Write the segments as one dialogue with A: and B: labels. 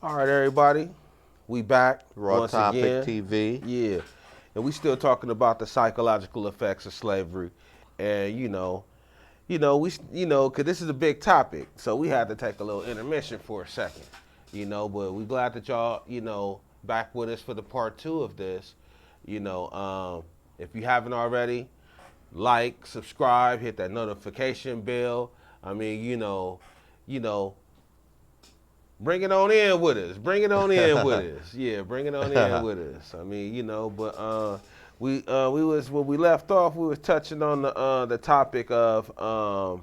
A: All right, everybody, we back once
B: RawTopics
A: again.
B: TV.
A: Yeah, and we still talking about the psychological effects of slavery, and cause this is a big topic, so we had to take a little intermission for a second, but we glad that y'all, back with us for the part two of this. If you haven't already, like, subscribe, hit that notification bell. I mean, you know, bring it on in with us. Bring it on in with us. Yeah, bring it on in with us. I mean, but we was when we left off, we was touching on the topic of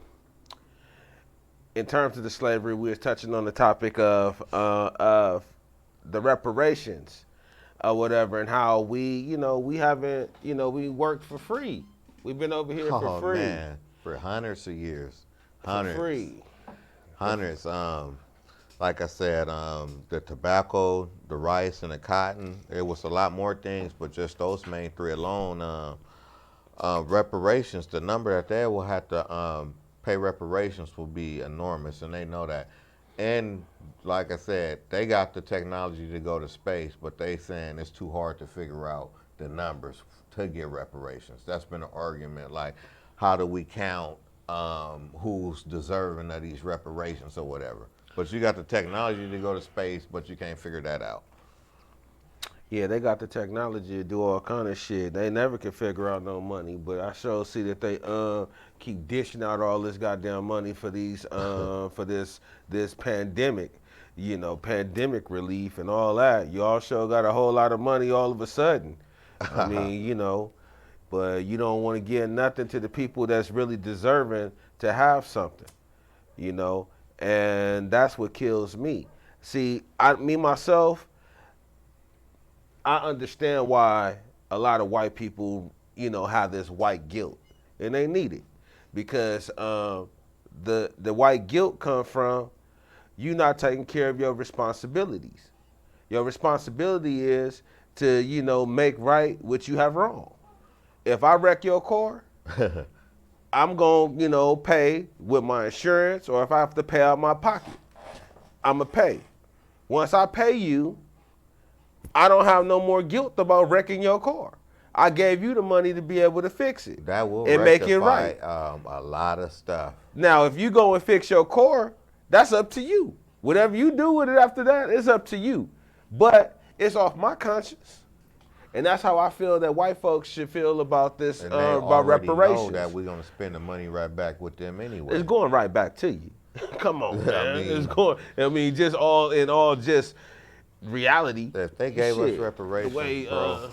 A: in terms of the slavery, we was touching on the topic of the reparations or whatever, and how we haven't, we worked for free. We've been over here for
B: Oh
A: free.
B: man, for hundreds of years,
A: For free.
B: hundreds. Like I said, the tobacco, the rice, and the cotton. It was a lot more things, but just those main three alone. Reparations, the number that they will have to pay reparations will be enormous, and they know that. And like I said, they got the technology to go to space, but they saying it's too hard to figure out the numbers to get reparations. That's been an argument. Like, how do we count who's deserving of these reparations or whatever? But you got the technology to go to space, but you can't figure that out.
A: Yeah, they got the technology to do all kind of shit. They never can figure out no money, but I sure see that they keep dishing out all this goddamn money for these for this pandemic, pandemic relief and all that. Y'all sure got a whole lot of money all of a sudden. I mean, but you don't want to give nothing to the people that's really deserving to have something, and that's what kills me. See, myself, I understand why a lot of white people, have this white guilt, and they need it because the white guilt comes from you not taking care of your responsibilities. Your responsibility is to, make right what you have wrong. If I wreck your car, I'm going to, pay with my insurance, or if I have to pay out of my pocket, I'm going to pay. Once I pay you, I don't have no more guilt about wrecking your car. I gave you the money to be able to fix it.
B: That will
A: and make it right.
B: A lot of stuff.
A: Now, if you go and fix your car, that's up to you. Whatever you do with it after that, it's up to you. But it's off my conscience. And that's how I feel that white folks should feel about this,
B: And they
A: about
B: already
A: reparations.
B: know that we're gonna spend the money right back with them anyway.
A: It's going right back to you. Come on, man.
B: mean-
A: It's going. Just all just reality.
B: If they gave us
A: Shit.
B: reparations,
A: The way,
B: bro,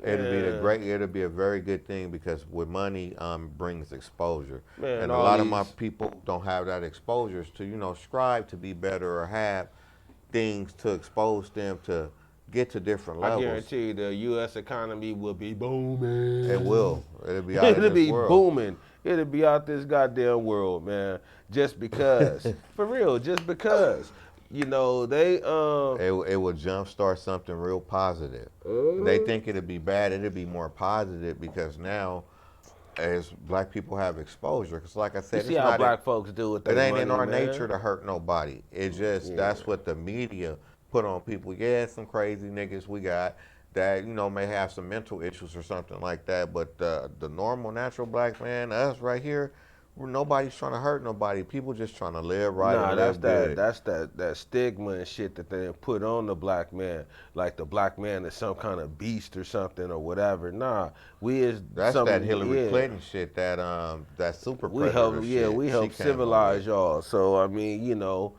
B: it'd be a very good thing, because with money brings exposure.
A: Man,
B: and a
A: all
B: lot of my
A: these-
B: people don't have that exposure to, strive to be better or have things to expose them to get to different
A: I
B: levels.
A: guarantee you the U.S. economy will be booming.
B: It will. It'll be out of
A: It'll
B: this
A: be
B: world.
A: booming. It'll be out this goddamn world, man. Just because. For real, just because. They
B: It will jumpstart something real positive. They think it'll be bad. It'll be more positive, because now, as black people have exposure, because like I said,
A: you see
B: it's
A: how
B: not
A: black folks do with
B: it
A: their
B: ain't
A: money,
B: in our
A: man.
B: nature to hurt nobody. It just that's what the media put on people. Yeah, some crazy niggas we got that may have some mental issues or something like that. But the normal, natural black man, us right here, nobody's trying to hurt nobody. People just trying to live right.
A: Nah,
B: and
A: that's
B: live good.
A: that stigma and shit that they put on the black man, like the black man is some kind of beast or something or whatever. Nah, we is
B: That's
A: something,
B: that Hillary
A: yeah.
B: Clinton shit. That super
A: We
B: predator
A: help,
B: shit.
A: we
B: she
A: help
B: came
A: civilize
B: up
A: y'all. So I mean, y'all,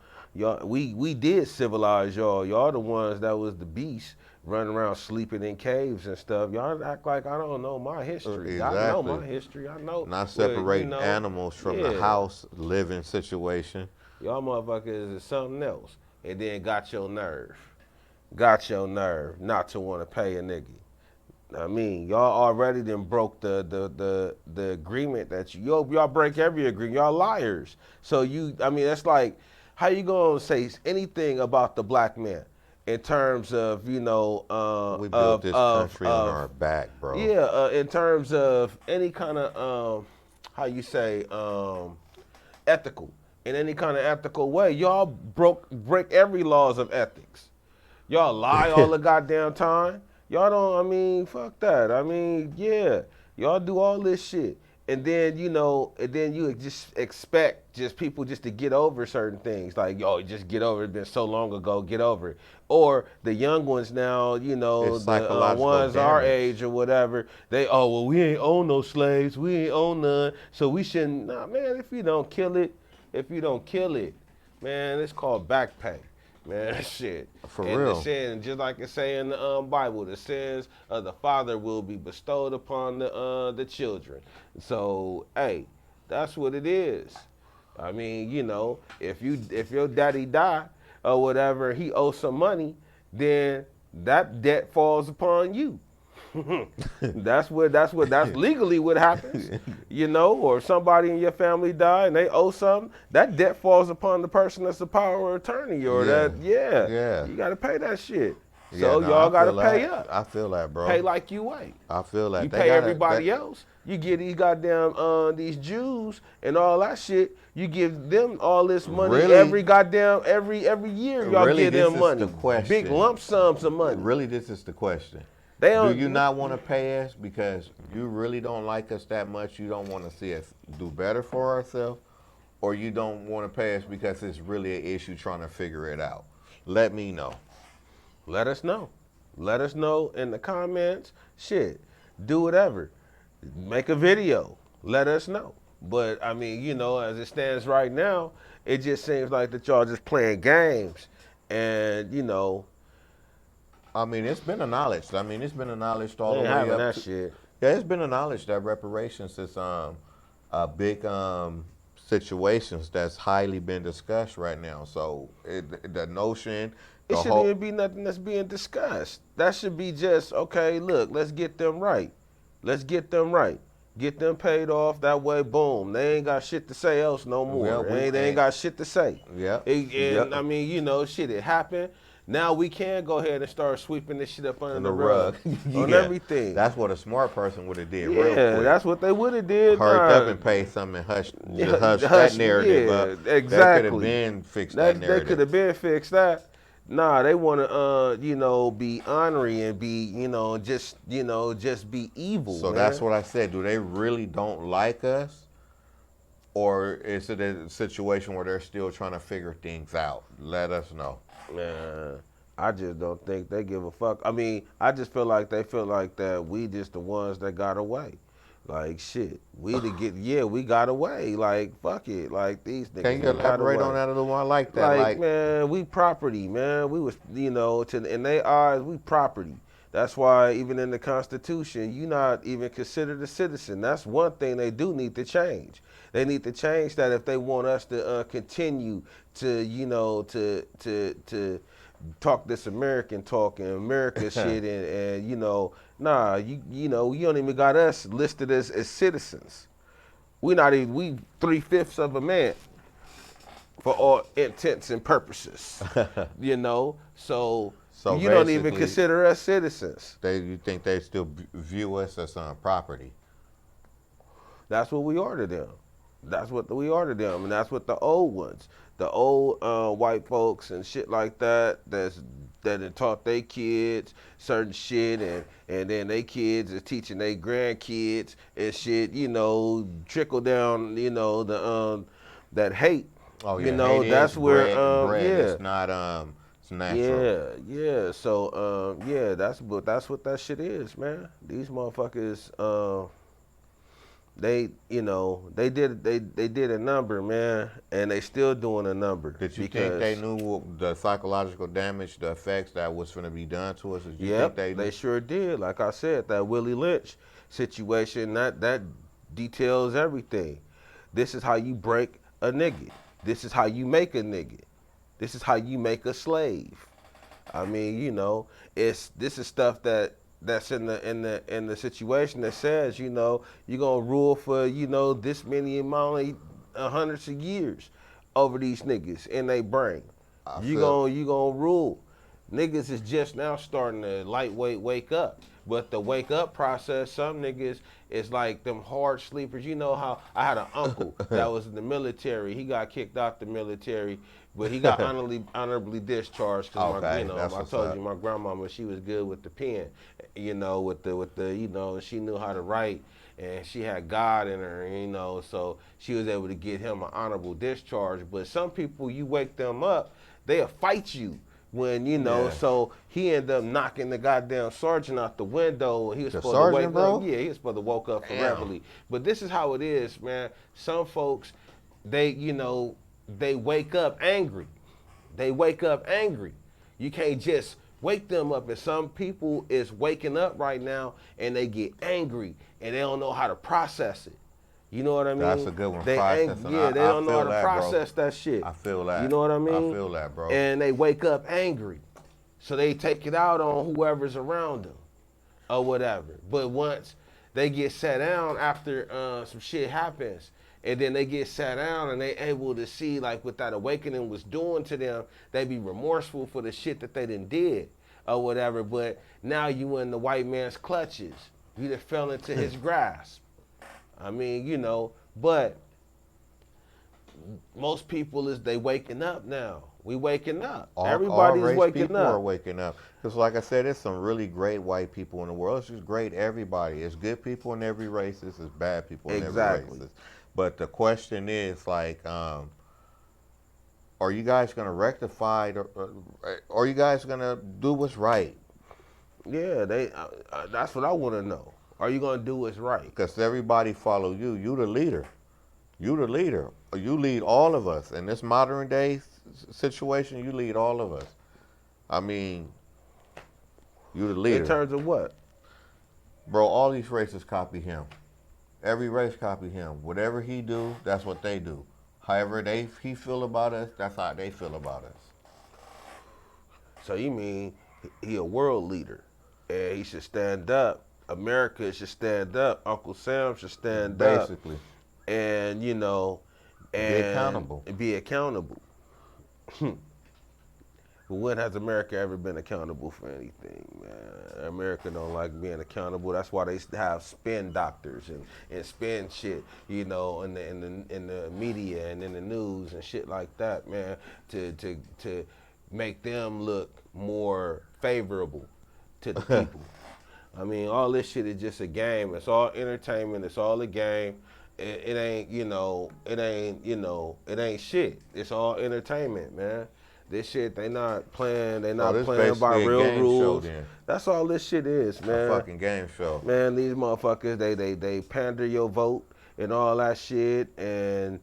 A: we did civilize y'all. Y'all the ones that was the beast, running around sleeping in caves and stuff. Y'all act like I don't know my history. I know
B: Exactly.
A: my history. I know.
B: Not separating
A: but,
B: animals from the house living situation.
A: Y'all motherfuckers is something else. And then got your nerve not to want to pay a nigga. I mean, y'all already then broke the agreement that y'all break every agreement. Y'all liars. So that's like, how you gonna say anything about the black man in terms of
B: We built this country on our back, bro.
A: Yeah, in terms of any kind of how you say ethical, in any kind of ethical way. Y'all break every laws of ethics. Y'all lie all the goddamn time. Y'all don't, I mean, fuck that. I mean, yeah, y'all do all this shit. And then, and then you just expect just people just to get over certain things. Like, yo, just get over it. It's been so long ago, get over it. Or the young ones now,
B: It's
A: the
B: psychological
A: ones our
B: damage.
A: age or whatever, they, oh, well, we ain't own no slaves. We ain't own none. So we shouldn't, nah, man, if you don't kill it, man, it's called back pay. Man, shit.
B: For
A: And
B: real.
A: the sin, just like it say in the Bible, the sins of the father will be bestowed upon the children. So, hey, that's what it is. I mean, if your daddy die or whatever, he owes some money, then that debt falls upon you. that's legally what happens, or if somebody in your family die and they owe something, that debt falls upon the person that's the power of attorney, or
B: Yeah.
A: you got to pay that shit.
B: Yeah,
A: So
B: no,
A: y'all
B: I
A: got to
B: feel
A: pay
B: that.
A: up.
B: I feel that, bro.
A: Pay like you weigh.
B: I feel that.
A: You
B: They
A: pay
B: gotta-
A: everybody
B: they-
A: else. You give these goddamn these Jews and all that shit. You give them all this money
B: Really?
A: every year. Y'all
B: Really,
A: give
B: this
A: them
B: is
A: money,
B: the question.
A: big lump sums of money.
B: Really, this is the question.
A: They
B: Do
A: don't,
B: you not want to pay us because you really don't like us that much? You don't want to see us do better for ourselves? Or you don't want to pay us because it's really an issue trying to figure it out? Let me know.
A: Let us know. Let us know in the comments. Shit, do whatever. Make a video. Let us know. But I mean, as it stands right now, it just seems like that y'all just playing games, and
B: I mean, it's been acknowledged. It's been acknowledged all
A: they
B: the
A: ain't
B: way
A: having
B: up
A: that
B: to,
A: shit.
B: Yeah, it's been acknowledged that reparations is a big situations that's highly been discussed right now. So the notion,
A: It
B: the
A: shouldn't
B: whole
A: even be nothing that's being discussed. That should be just, okay, look, let's get them right. Let's get them right. Get them paid off. That way, boom. They ain't got shit to say else no more.
B: Yeah,
A: They ain't got shit to say.
B: Yep.
A: And
B: Yep.
A: I mean, shit, it happened. Now we can go ahead and start sweeping this shit up under
B: in
A: the
B: the
A: rug.
B: rug.
A: On
B: Yeah.
A: everything.
B: That's what a smart person would have did real
A: Yeah,
B: quick.
A: that's what they would have did.
B: Hurry up
A: Nah.
B: and pay something and hush
A: Hush,
B: that narrative up.
A: yeah, exactly.
B: They could have been fixed that
A: They
B: narrative.
A: could have been fixed that. Nah, they want to, be ornery and be, just be evil.
B: So
A: man.
B: that's what I said. Do they really don't like us? Or is it a situation where they're still trying to figure things out? Let us know.
A: Man, I just don't think they give a fuck. I mean, I just feel like they feel like that we just the ones that got away. Like shit, we got away. Like fuck it, like these niggas.
B: Can you
A: got
B: elaborate
A: away.
B: on that a little more? I like that.
A: Like man, we property, man. We was, in their eyes, we property. That's why even in the Constitution, you not even considered a citizen. That's one thing they do need to change. They need to change that if they want us to continue to, to talk this American talk and America shit and nah, you don't even got us listed as citizens. We 3/5 of a man for all intents and purposes. So you don't even
B: basically,
A: consider us citizens.
B: you think they still view us as property?
A: That's what we are to them. That's what we are to them, and that's what the old ones, the old white folks and shit like that, that had taught their kids certain shit, and then they kids is teaching their grandkids and shit. Trickle down. That hate.
B: Oh yeah, hate
A: That's
B: is
A: where
B: bread.
A: yeah.
B: It's not it's natural.
A: Yeah. So that's what that shit is, man. These motherfuckers they did a number, man, and they still doing a number.
B: Did you think they knew the psychological damage, the effects that was going to be done to us? Did you
A: Yep,
B: think
A: they sure did. Like I said, that Willie Lynch situation, that details everything. This is how you break a nigga. This is how you make a nigga. This is how you make a slave. I mean, this is stuff that's in the situation that says, you're gonna rule for, this many amount of hundreds of years over these niggas in their brain. You gonna rule. Niggas is just now starting to lightweight wake up But the wake up process, some niggas is like them hard sleepers. You know how I had an uncle that was in the military. He got kicked out the military, but he got honorably discharged because
B: Okay, that's
A: I
B: what's
A: told
B: up.
A: you my grandmama, she was good with the pen, with the she knew how to write and she had God in her, so she was able to get him an honorable discharge. But some people, you wake them up, they'll fight you when
B: Yeah.
A: so he ended up knocking the goddamn sergeant out the window. He was
B: The
A: supposed to wake
B: sergeant, bro?
A: up. Yeah, he was supposed to woke up for
B: Damn.
A: reveille. But this is how it is, man. Some folks, they they wake up angry. They wake up angry. You can't just wake them up. And some people is waking up right now and they get angry and they don't know how to process it. You know what I mean?
B: That's a good one,
A: They
B: processing.
A: yeah, they
B: I
A: don't know
B: feel
A: how to
B: that, bro.
A: process that shit.
B: I feel that.
A: You know what I mean?
B: I feel that, bro.
A: And they wake up angry. So they take it out on whoever's around them or whatever. But once they get sat down after some shit happens, and then they get sat down and they able to see like what that awakening was doing to them, they be remorseful for the shit that they done did or whatever. But now you in the white man's clutches. You done fell into his grasp. I mean, but most people they waking up now. We waking up. Everybody's
B: all race
A: waking
B: people
A: up.
B: are waking up. Because like I said, there's some really great white people in the world. It's just great everybody. It's good people in every race. It's bad people in every race. But the question is like, are you guys going to rectify it? Or are you guys going to do what's right?
A: Yeah, that's what I want to know. Are you going to do what's right?
B: Because everybody follow you. You the leader. You the leader. You lead all of us. In this modern day situation, you lead all of us. I mean, you the leader.
A: In terms of what?
B: Bro, all these races copy him. Every race copy him. Whatever he do, that's what they do. However he feel about us, that's how they feel about us.
A: So you mean he a world leader and he should stand up. America should stand up. Uncle Sam should stand up.
B: Basically.
A: And Be accountable. But when has America ever been accountable for anything, man? America don't like being accountable. That's why they have spin doctors and spin shit, in the media and in the news and shit like that, man, to make them look more favorable to the people. I mean, all this shit is just a game. It's all entertainment. It's all a game. It ain't shit. It's all entertainment, man. This shit, they not playing. They not playing by real rules. That's all this shit is, man.
B: A fucking game show.
A: Man, these motherfuckers, they pander your vote and all that shit, and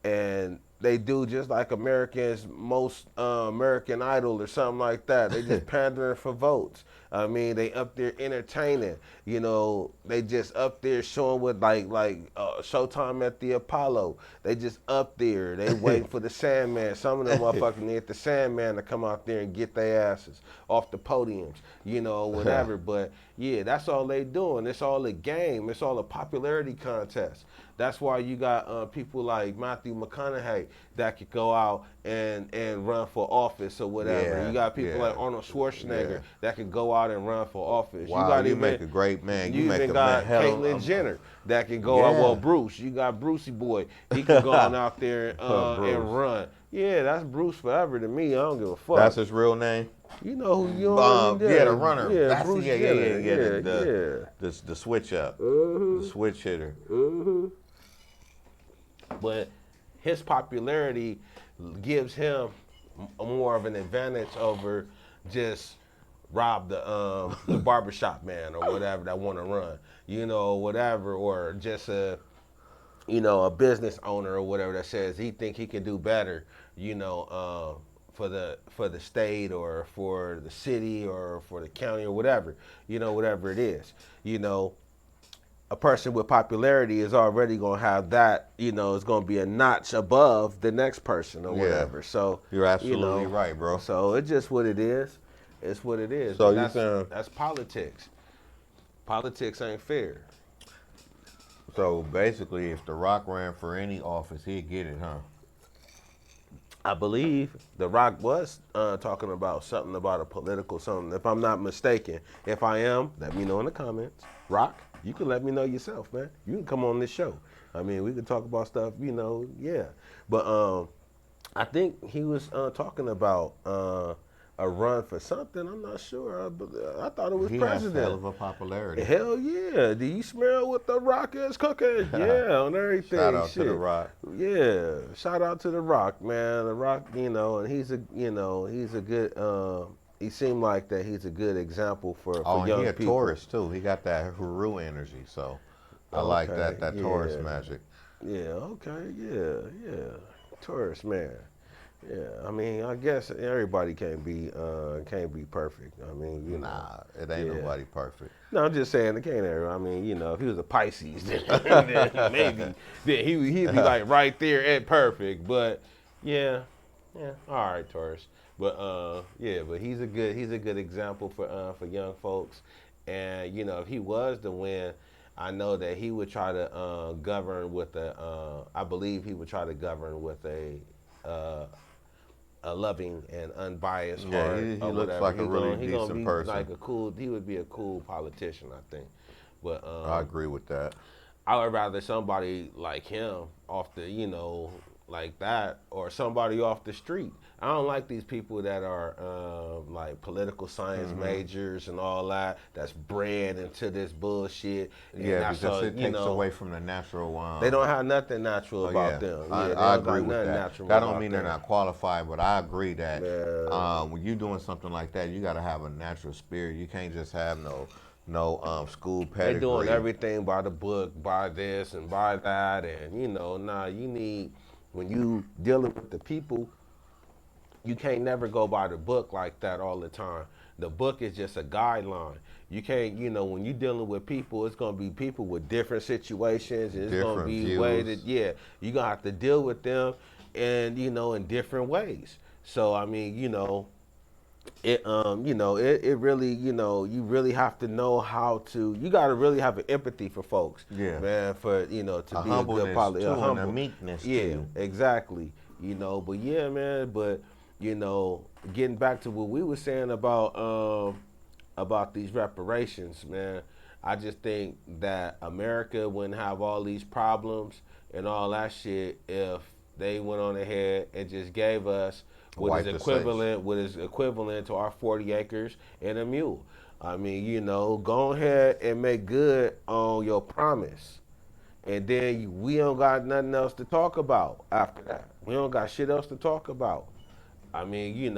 A: they do just like Americans, most American Idol or something like that. They just pandering for votes. I mean, they up there entertaining. They just up there showing what like Showtime at the Apollo. They just up there. They waiting for the Sandman. Some of them motherfuckers need the Sandman to come out there and get their asses off the podiums, whatever. But yeah, that's all they doing. It's all a game. It's all a popularity contest. That's why you got people like Matthew McConaughey that could go out and run for office or whatever.
B: Yeah,
A: you got people like Arnold Schwarzenegger that could go out and run for office.
B: Wow, you make a great man.
A: You
B: make
A: even
B: a
A: got
B: man.
A: Caitlyn Jenner that can go out. Well, Bruce, you got Brucey boy. He can go on out there and run. Yeah, that's Bruce forever to me. I don't give a fuck.
B: That's his real name?
A: You know who you are.
B: Yeah, the runner.
A: Yeah,
B: that's
A: Bruce
B: Jenner.
A: The
B: switch up.
A: Mm-hmm.
B: The switch hitter.
A: Mm-hmm. But his popularity gives him more of an advantage over just Rob the barbershop man or whatever that want to run, whatever, or just a business owner or whatever that says he think he can do better, for the state or for the city or for the county or whatever, whatever it is, A person with popularity is already going to have that, it's going to be a notch above the next person or whatever. So
B: you're absolutely right, bro.
A: So it's just what it is. It's what it is.
B: So
A: that's politics. Politics ain't fair.
B: So basically, if The Rock ran for any office, he'd get it, huh?
A: I believe The Rock was talking about something about a political something, if I'm not mistaken. If I am, let me know in the comments. Rock, you can let me know yourself, man. You can come on this show. I mean, we can talk about stuff, yeah. But I think he was talking about a run for something. I'm not sure. I thought it was
B: He
A: president.
B: has hell of a popularity.
A: Hell yeah. Do you smell what the Rock is cooking? Yeah, on everything.
B: Shout out
A: Shit.
B: to The Rock.
A: Yeah. Shout out to The Rock, man. The Rock, and he's a good he seemed like that he's a good example for young
B: he a
A: people.
B: Taurus too. He got that Huru energy, so I like that Taurus magic.
A: Yeah, okay, yeah. Taurus, man. Yeah, I mean, I guess everybody can't be perfect. I mean,
B: Nah, it ain't nobody perfect.
A: No, I'm just saying, it can't. I mean, if he was a Pisces, then maybe he'd be like right there at perfect. But yeah, all right, Taurus. But but he's a good example for young folks. And if he was to win, I know that he would try to govern with I believe he would try to govern with a loving and unbiased heart.
B: He
A: or
B: looks
A: whatever.
B: like a really decent person.
A: Like he would be a cool politician, I think. But
B: I agree with that.
A: I would rather somebody like him off the, like that, or somebody off the street. I don't like these people that are like political science majors and all that. That's bred into this bullshit. And
B: Yeah, because it takes away from the natural.
A: They don't have nothing natural about them. Yeah,
B: I agree with that. That don't mean they're not qualified, but I agree that when you're doing something like that, you got to have a natural spirit. You can't just have no school pedigree.
A: They're doing everything by the book, by this and by that, and you need, when you dealing with the people, you can't never go by the book like that all the time. The book is just a guideline. You can't, when you're dealing with people, it's gonna be people with different situations, and it's gonna be ways that, you're gonna have to deal with them, and in different ways. So I mean, it really, you really have to know how to. You got to really have an empathy for folks, man. For to be a good politician,
B: and a meekness, too.
A: Exactly. But yeah, man. But getting back to what we were saying about these reparations, man. I just think that America wouldn't have all these problems and all that shit if they went on ahead and just gave us what is equivalent to our 40 acres and a mule. I mean, go ahead and make good on your promise. And then we don't got nothing else to talk about after that. We don't got shit else to talk about. I mean,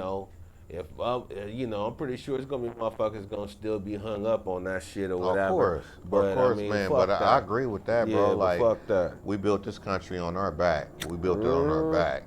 A: if I'm pretty sure it's gonna be motherfuckers gonna still be hung up on that shit or whatever.
B: Of course, man. But I agree with that, bro.
A: Yeah,
B: like,
A: fuck that.
B: We built this country on our back. We built it on our back.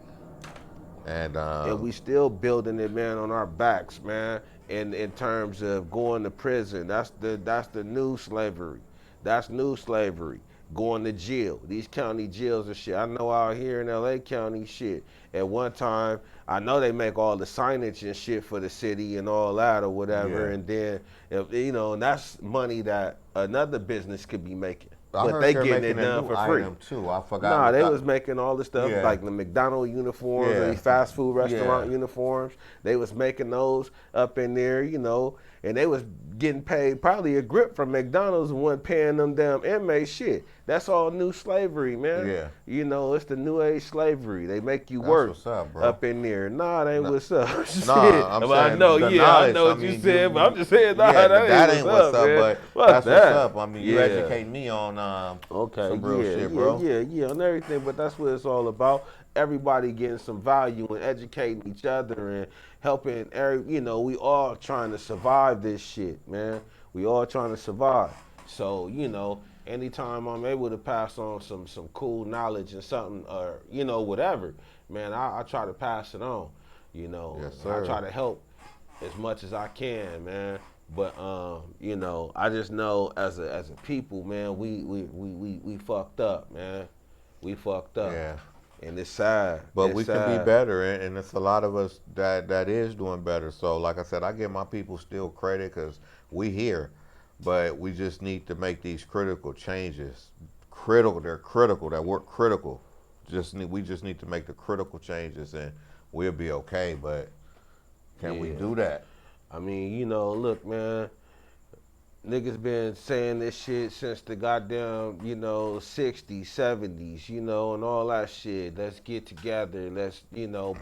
B: And
A: we still building it, man, on our backs, man. In terms of going to prison, that's the new slavery. That's new slavery. Going to jail. These county jails and shit. I know out here in LA County, shit. At one time, I know they make all the signage and shit for the city and all that or whatever.
B: Yeah.
A: And then, and that's money that another business could be making.
B: I
A: But they
B: heard
A: getting it
B: making a
A: done
B: new
A: for free.
B: item too. I forgot.
A: Nah, they was making all the stuff
B: Yeah.
A: like the McDonald's uniforms,
B: Yeah.
A: these fast food restaurant
B: Yeah.
A: uniforms. They was making those up in there, and they was getting paid probably a grip from McDonald's and wasn't paying them damn inmates shit. That's all new slavery, man.
B: Yeah.
A: It's the new age slavery. They make you
B: That's
A: work
B: what's up, bro.
A: up in there. Nah, that ain't what's up.
B: Nah,
A: Shit.
B: I'm
A: Well, I
B: saying
A: know,
B: the
A: I
B: knowledge,
A: know what
B: I
A: you
B: mean,
A: said, but I'm just saying, nah,
B: yeah,
A: that ain't what's up, man.
B: but
A: Fuck
B: that's
A: that.
B: what's up. I mean, you educate me on some real shit, bro.
A: Yeah, on everything, but that's what it's all about. Everybody getting some value and educating each other and helping. We all trying to survive this shit, man. We all trying to survive. So, anytime I'm able to pass on some cool knowledge and something, or whatever, man, I try to pass it on.
B: Yes, sir.
A: I try to help as much as I can, man. But I just know as a people, man, we fucked up, man. We fucked up.
B: Yeah.
A: And it's sad.
B: But
A: it's
B: we
A: sad.
B: can be better, and it's a lot of us that is doing better. So, like I said, I give my people still credit because we here, but we just need to make these critical changes. They're critical. That word critical. We just need to make the critical changes, and we'll be okay. But can we
A: Yeah.
B: do that?
A: I mean, look, man, niggas been saying this shit since the goddamn, 60s, 70s, and all that shit. Let's get together. Let's,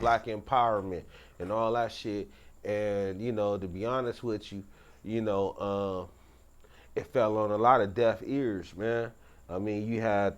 A: black empowerment and all that shit. And, to be honest with you, you know, it fell on a lot of deaf ears, man. I mean, you had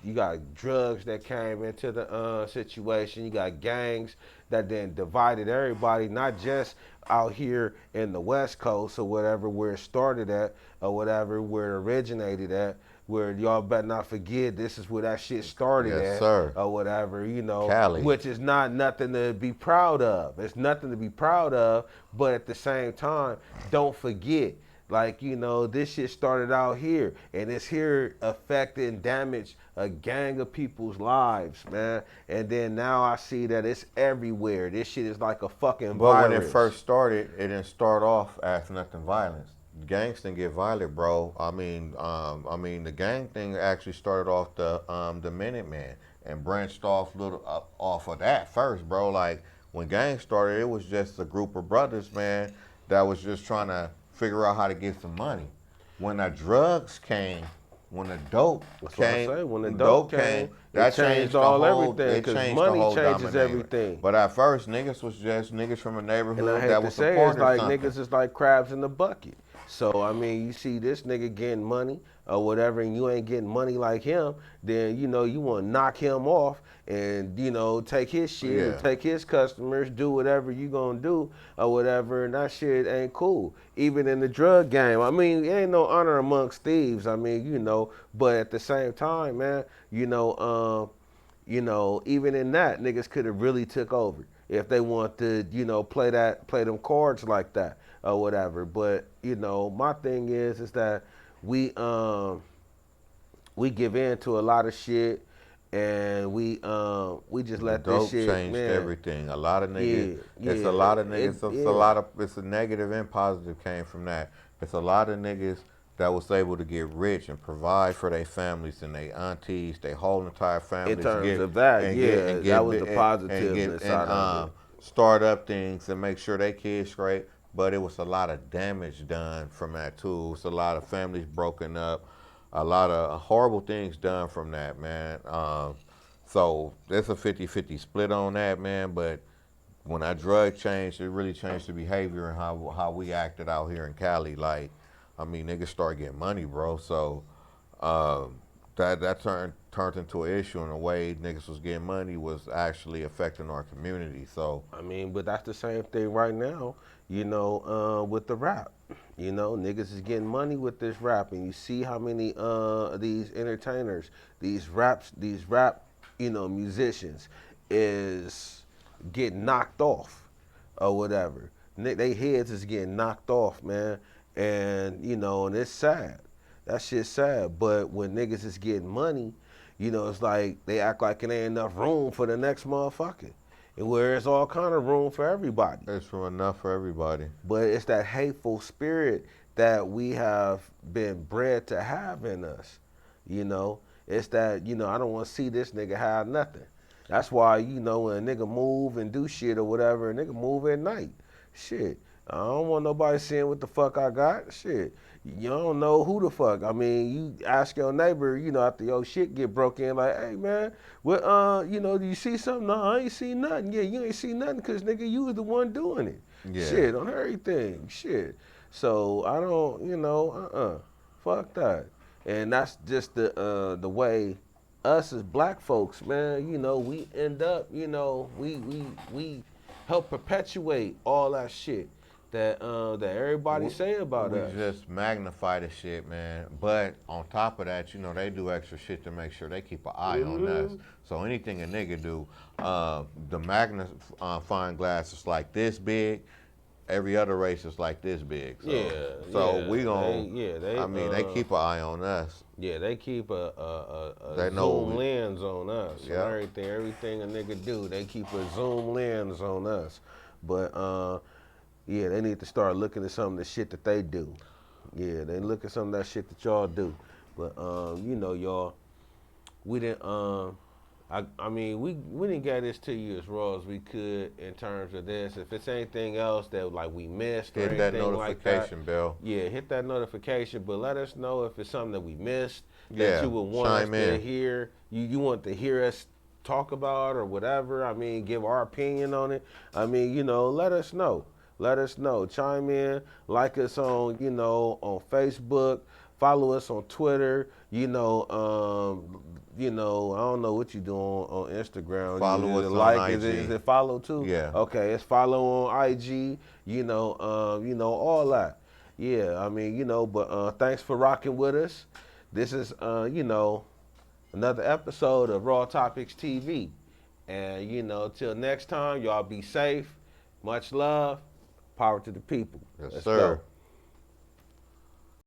A: you got drugs that came into the situation. You got gangs that then divided everybody, not just out here in the West Coast or whatever, where it started at, or whatever, where it originated at, where y'all better not forget this is where that shit started
B: Yes,
A: at,
B: sir.
A: or whatever,
B: Cali.
A: which is not nothing to be proud of. It's nothing to be proud of, but at the same time, don't forget. Like, this shit started out here, and it's here affecting, damage a gang of people's lives, man. And then now I see that it's everywhere. This shit is like a fucking
B: But
A: virus.
B: when it first started, it didn't start off as nothing violence. Gangs didn't get violent, bro. I mean, the gang thing actually started off the Minutemen and branched off off of that first, bro. Like when gangs started, it was just a group of brothers, man, that was just trying to figure out how to get some money. When the drugs came, when the dope
A: That's
B: came,
A: what I say. When the dope came,
B: that
A: it changed
B: the
A: all
B: whole,
A: everything.
B: it
A: Because
B: changed the
A: money
B: whole
A: changes
B: dynamic.
A: everything.
B: But at first, niggas was just niggas from a
A: And I
B: neighborhood
A: hate
B: that
A: to
B: was
A: say, it's
B: supporting
A: like
B: something.
A: niggas is like crabs in the bucket. So I mean, you see this nigga getting money or whatever, and you ain't getting money like him, then you want to knock him off and take his shit or
B: Yeah.
A: take his customers, do whatever you gonna do or whatever, and that shit ain't cool. Even in the drug game, I mean, it ain't no honor amongst thieves. I mean, but at the same time, man, even in that, niggas could have really took over if they want to, play them cards like that or whatever. But my thing is that we give in to a lot of shit, and we just
B: The
A: let this
B: dope
A: shit,
B: changed
A: man.
B: everything. A lot of niggas.
A: Yeah,
B: It's
A: yeah,
B: a lot of niggas. It's a
A: yeah.
B: lot of. It's a negative and positive came from that. It's a lot of niggas that was able to get rich and provide for their families and their aunties, their whole entire families.
A: In terms of that, that was the
B: and get
A: positiveness out of it.
B: start up things and make sure they kids straight. But it was a lot of damage done from that too. It was a lot of families broken up, a lot of horrible things done from that, man. So there's a 50-50 split on that, man. But when that drug changed, it really changed the behavior and how we acted out here in Cali. Like, I mean, niggas start getting money, bro. So that turned into an issue, and the way niggas was getting money was actually affecting our community. So
A: I mean, but that's the same thing right now, with the rap. Niggas is getting money with this rap, and you see how many these entertainers, these rap, musicians is getting knocked off or whatever. They heads is getting knocked off, man, and and it's sad. That shit's sad. But when niggas is getting money, it's like they act like it ain't enough room for the next motherfucker. And where it's all kind of room for everybody.
B: it's from enough for everybody.
A: But it's that hateful spirit that we have been bred to have in us. It's that, I don't want to see this nigga have nothing. That's why, when a nigga move and do shit or whatever, a nigga move at night. Shit. I don't want nobody seeing what the fuck I got. Shit. You don't know who the fuck. I mean, you ask your neighbor, after your shit get broke in, like, hey man, what do you see something? No, I ain't see nothing. Yeah, you ain't see nothing because nigga, you was the one doing it.
B: Yeah.
A: Shit, on everything. Shit. So I don't, fuck that. And that's just the way us as black folks, man, we end up, we help perpetuate all that shit that everybody say about us.
B: We just magnify the shit, man. But on top of that, they do extra shit to make sure they keep an eye on us. So anything a nigga do, the magnifying glass is like this big. Every other race is like this big. So we gon' they keep an eye on us.
A: Yeah, they keep a
B: They know
A: zoom lens on us.
B: Yeah.
A: On everything a nigga do, they keep a zoom lens on us. But yeah, they need to start looking at some of the shit that they do. Yeah, they look at some of that shit that y'all do. But y'all, we didn't I mean, we didn't get this to you as raw as we could in terms of this. If it's anything else that like we missed or
B: Hit that
A: anything like that,
B: notification bell.
A: yeah, hit that notification. But let us know if it's something that we missed that
B: Yeah,
A: you would want us
B: chime
A: to
B: in.
A: hear. You want to hear us talk about or whatever. I mean, give our opinion on it. I mean, let us know. Let us know. Chime in, like us on, on Facebook, follow us on Twitter. I don't know what you do on Instagram.
B: Follow
A: Is it
B: us
A: like?
B: on
A: Is it,
B: IG.
A: is it follow too?
B: Yeah.
A: Okay, it's follow on IG. All that. Yeah, I mean, but thanks for rocking with us. This is, another episode of Raw Topics TV. And, till next time, y'all be safe. Much love. Power to the people.
B: Yes,
A: Let's
B: sir.
A: go.